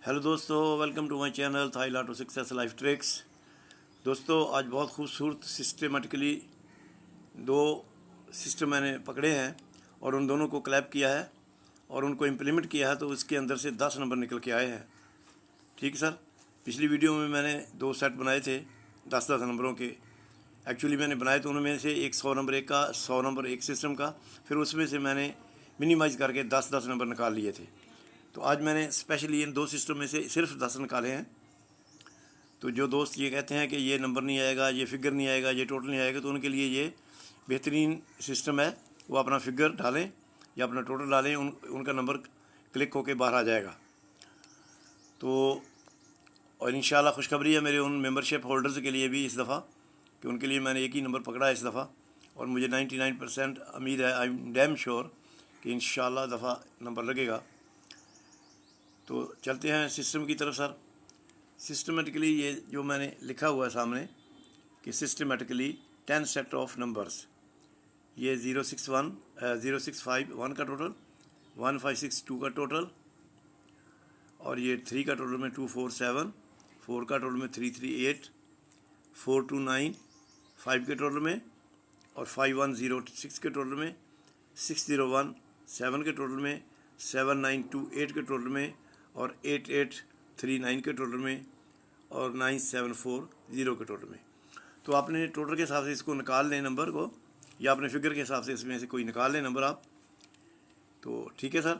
Hello दोस्तों, welcome to my channel थाई लाटो सक्सेस लाइफ ट्रिक्स। दोस्तों, आज बहुत खूबसूरत सिस्टमेटिकली दो सिस्टम मैंने पकड़े हैं और उन दोनों को क्लैप किया है और उनको इम्प्लीमेंट किया है, तो उसके अंदर से 10 नंबर निकल के आए हैं। ठीक सर। पिछली वीडियो में मैंने 2 सेट बनाए थे 10-10 नंबरों के। एक्चुअली मैंने बनाए तो उनमें से एक 100 नंबर एक का, 100 नंबर एक सिस्टम का, फिर उसमें से मैंने मिनिमाइज़ करके 10-10 नंबर निकाल लिए थे। तो आज मैंने स्पेशली इन 2 सिस्टम में से सिर्फ 10 निकाले हैं। तो जो दोस्त ये कहते हैं कि ये नंबर नहीं आएगा, ये फिगर नहीं आएगा, ये टोटल नहीं आएगा, तो उनके लिए ये बेहतरीन सिस्टम है। वो अपना फिगर डालें या अपना टोटल डालें, उनका नंबर क्लिक होके बाहर आ जाएगा। तो और इंशाल्लाह खुशखबरी है मेरे उन मेंबरशिप होल्डर्स के लिए भी इस दफ़ा, कि उनके लिए मैंने एक ही नंबर पकड़ा है इस दफ़ा, और मुझे 99% उम्मीद है, आई एम डैम श्योर कि इंशाल्लाह दफ़ा नंबर लगेगा। तो चलते हैं सिस्टम की तरफ सर। सिस्टमेटिकली ये जो मैंने लिखा हुआ है सामने कि सिस्टमेटिकली 10 सेट ऑफ नंबर्स, ये 061 0651 का टोटल, 1562 का टोटल, और ये 3 का टोटल में 247, 4 का टोटल में 338, 429, 5 के टोटल में, और 5106 के टोटल में, 601 7 के टोटल में, 7928 के टोटल में, और 8839 के टोटल में, और 9740 के टोटल में। तो आपने टोटल के हिसाब से इसको निकाल लें नंबर को, या अपने फिगर के हिसाब से इसमें से कोई निकाल लें नंबर आप। तो ठीक है सर।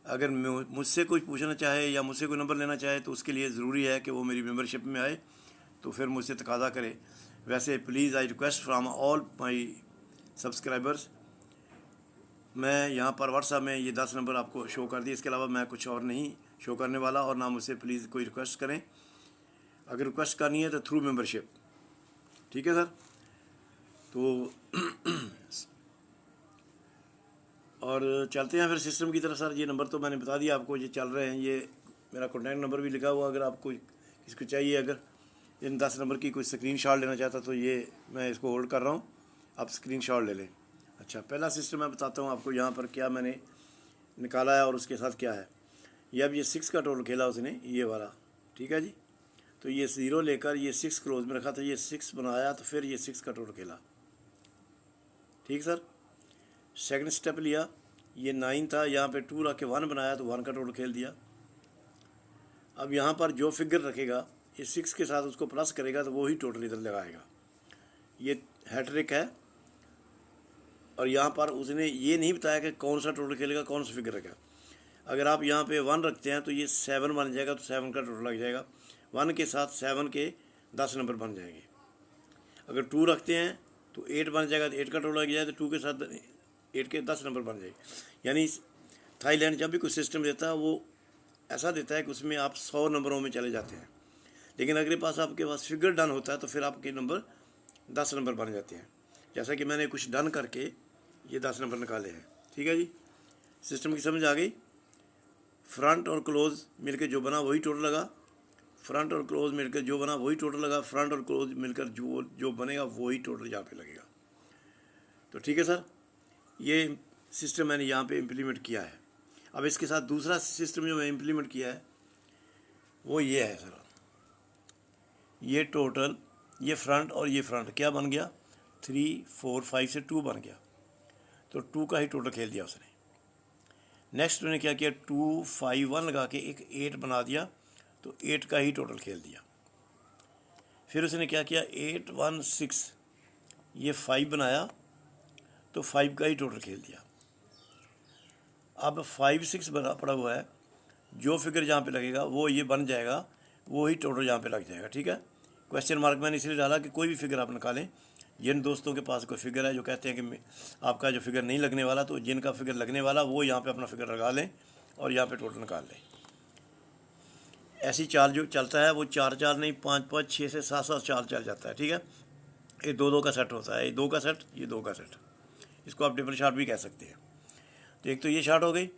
अगर मुझसे कोई पूछना चाहे या मुझसे कोई नंबर लेना चाहे तो उसके लिए ज़रूरी है कि वो मेरी मेंबरशिप में आए, तो फिर मुझसे तकादा करे। वैसे please I request from all my subscribers, मैं यहाँ पर व्हाट्सएप में ये 10 नंबर आपको शो कर दिए, इसके अलावा मैं कुछ और नहीं शो करने वाला, और ना मुझसे प्लीज़ कोई रिक्वेस्ट करें। अगर रिक्वेस्ट करनी है तो थ्रू मेंबरशिप। ठीक है सर। तो और चलते हैं फिर सिस्टम की तरफ सर। ये नंबर तो मैंने बता दिया आपको, ये चल रहे हैं। ये मेरा कॉन्टैक्ट नंबर भी लिखा हुआ, अगर आपको किसको चाहिए, अगर इन 10 नंबर की कोई स्क्रीन शॉट लेना चाहता तो ये मैं इसको होल्ड कर रहा हूँ, आप स्क्रीन शॉट ले लें। अच्छा, पहला सिस्टम मैं बताता हूँ आपको यहाँ पर क्या मैंने निकाला है और उसके साथ क्या है। ये अब ये 6 का टोटल खेला उसने, ये वाला। ठीक है जी। तो ये 0 लेकर ये 6 क्लोज में रखा, तो ये 6 बनाया, तो फिर ये 6 का टोटल खेला। ठीक सर। सेकंड स्टेप लिया, ये 9 था, यहाँ पे 2 रख के 1 बनाया, तो 1 का टोटल खेल दिया। अब यहाँ पर जो फिगर रखेगा, ये 6 के साथ उसको प्लस करेगा, तो वही टोटल इधर लगाएगा। ये हैट्रिक है। और यहाँ पर उसने ये नहीं बताया कि कौन सा टोटल खेलेगा, कौन सा फिगर रखेगा। अगर आप यहाँ पे 1 रखते हैं तो ये 7 बन जाएगा, तो 7 का टोटल लग जाएगा। 1 के साथ 7 के 10 नंबर बन जाएंगे। अगर 2 रखते हैं तो 8 बन जाएगा, तो 8 का टोटल लग जाए, तो 2 के साथ 8 के 10 नंबर बन जाएंगे। यानी थाईलैंड जब भी कोई सिस्टम देता है, वो ऐसा देता है कि उसमें आप 100 नंबरों में चले जाते हैं। लेकिन अगर आपके पास फिगर डन होता है तो फिर आपके नंबर 10 नंबर बन जाते हैं। जैसा कि मैंने कुछ डन करके ये 10 नंबर निकाले हैं। ठीक है जी। सिस्टम की समझ आ गई। फ्रंट और क्लोज मिलकर जो बना वही टोटल लगा, फ्रंट और क्लोज मिलकर जो बना वही टोटल लगा, फ्रंट और क्लोज मिलकर जो बनेगा वही टोटल यहाँ पे लगेगा। तो ठीक है सर, ये सिस्टम मैंने यहाँ पे इम्प्लीमेंट किया है। अब इसके साथ दूसरा सिस्टम जो मैं इम्प्लीमेंट किया है वो ये है सर। ये टोटल, ये फ्रंट और ये फ्रंट क्या बन गया, 3 4 5 से 2 बन गया, तो 2 का ही टोटल खेल दिया उसने। नेक्स्ट मैंने क्या किया, 2 5 1 लगा के एक 8 बना दिया, तो 8 का ही टोटल खेल दिया। फिर उसने क्या किया, 8 1 6, ये 5 बनाया, तो 5 का ही टोटल खेल दिया। अब 5 6 बना पड़ा हुआ है, जो फिगर जहाँ पे लगेगा वो ये बन जाएगा, वो ही टोटल यहाँ पे लग जाएगा। ठीक है। क्वेश्चन मार्क मैंने इसलिए डाला कि कोई भी फिगर आप निकालें। जिन दोस्तों के पास कोई फिगर है जो कहते हैं कि आपका जो फिगर नहीं लगने वाला, तो जिनका फिगर लगने वाला वो यहाँ पे अपना फिगर लगा लें और यहाँ पे टोटल निकाल लें। ऐसी चाल जो चलता है वो 4 4 नहीं, 5 5 6 से 7 7 चाल चल जाता है। ठीक है। ये 2 2 का सेट होता है, ये 2 का सेट, ये 2 का सेट। इसको आप डिफरेंट शार्ट भी कह सकते हैं। तो एक तो ये शार्ट हो गई,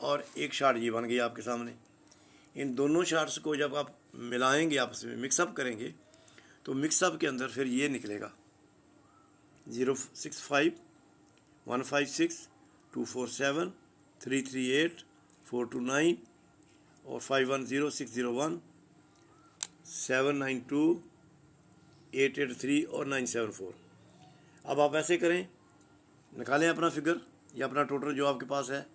और एक शार्ट ये बन गई आपके सामने। इन दोनों शार्ट्स को जब आप मिलाएंगे, आपस में मिक्सअप करेंगे, तो मिक्सअप के अंदर फिर ये निकलेगा 065 156 247 338 429 और 510601-792-883 और 974। अब आप ऐसे करें, निकालें अपना फिगर या अपना टोटल जो आपके पास है।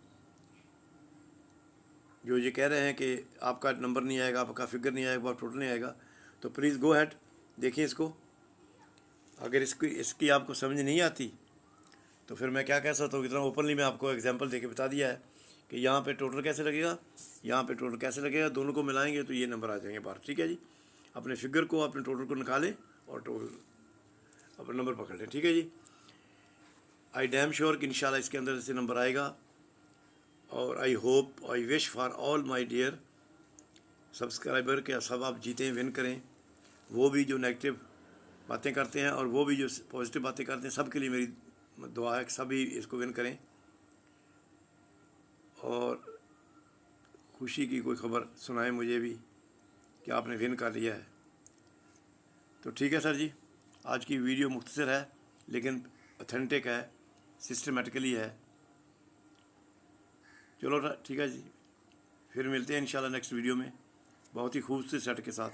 जो ये कह रहे हैं कि आपका नंबर नहीं आएगा, आपका फिगर नहीं आएगा, आपका टोटल नहीं आएगा, तो प्लीज़ गो हैड, देखिए इसको। अगर इसकी आपको समझ नहीं आती तो फिर मैं क्या कह सकता हूँ। इतना ओपनली मैं आपको एग्जांपल देके बता दिया है कि यहाँ पे टोटल कैसे लगेगा, यहाँ पे टोटल कैसे लगेगा, दोनों को मिलाएंगे तो ये नंबर आ जाएंगे बाहर। ठीक है जी, अपने फिगर को, अपने टोटल को निकालें और टोटल अपना नंबर पकड़ लें। ठीक है जी, आई डैम श्योर कि इंशाल्लाह इसके अंदर से नंबर आएगा। और I hope, I wish for all my dear subscriber के सब आप जीतें, विन करें। वो भी जो नेगेटिव बातें करते हैं और वो भी जो पॉजिटिव बातें करते हैं, सब के लिए मेरी दुआ है कि सभी इसको विन करें और खुशी की कोई ख़बर सुनाएं मुझे भी कि आपने विन कर लिया है। तो ठीक है सर जी, आज की वीडियो मुख्तसर है लेकिन ऑथेंटिक है, सिस्टमेटिकली है। चलो ठीक है जी, फिर मिलते हैं इंशाल्लाह नेक्स्ट वीडियो में बहुत ही खूबसूरत सेट के साथ।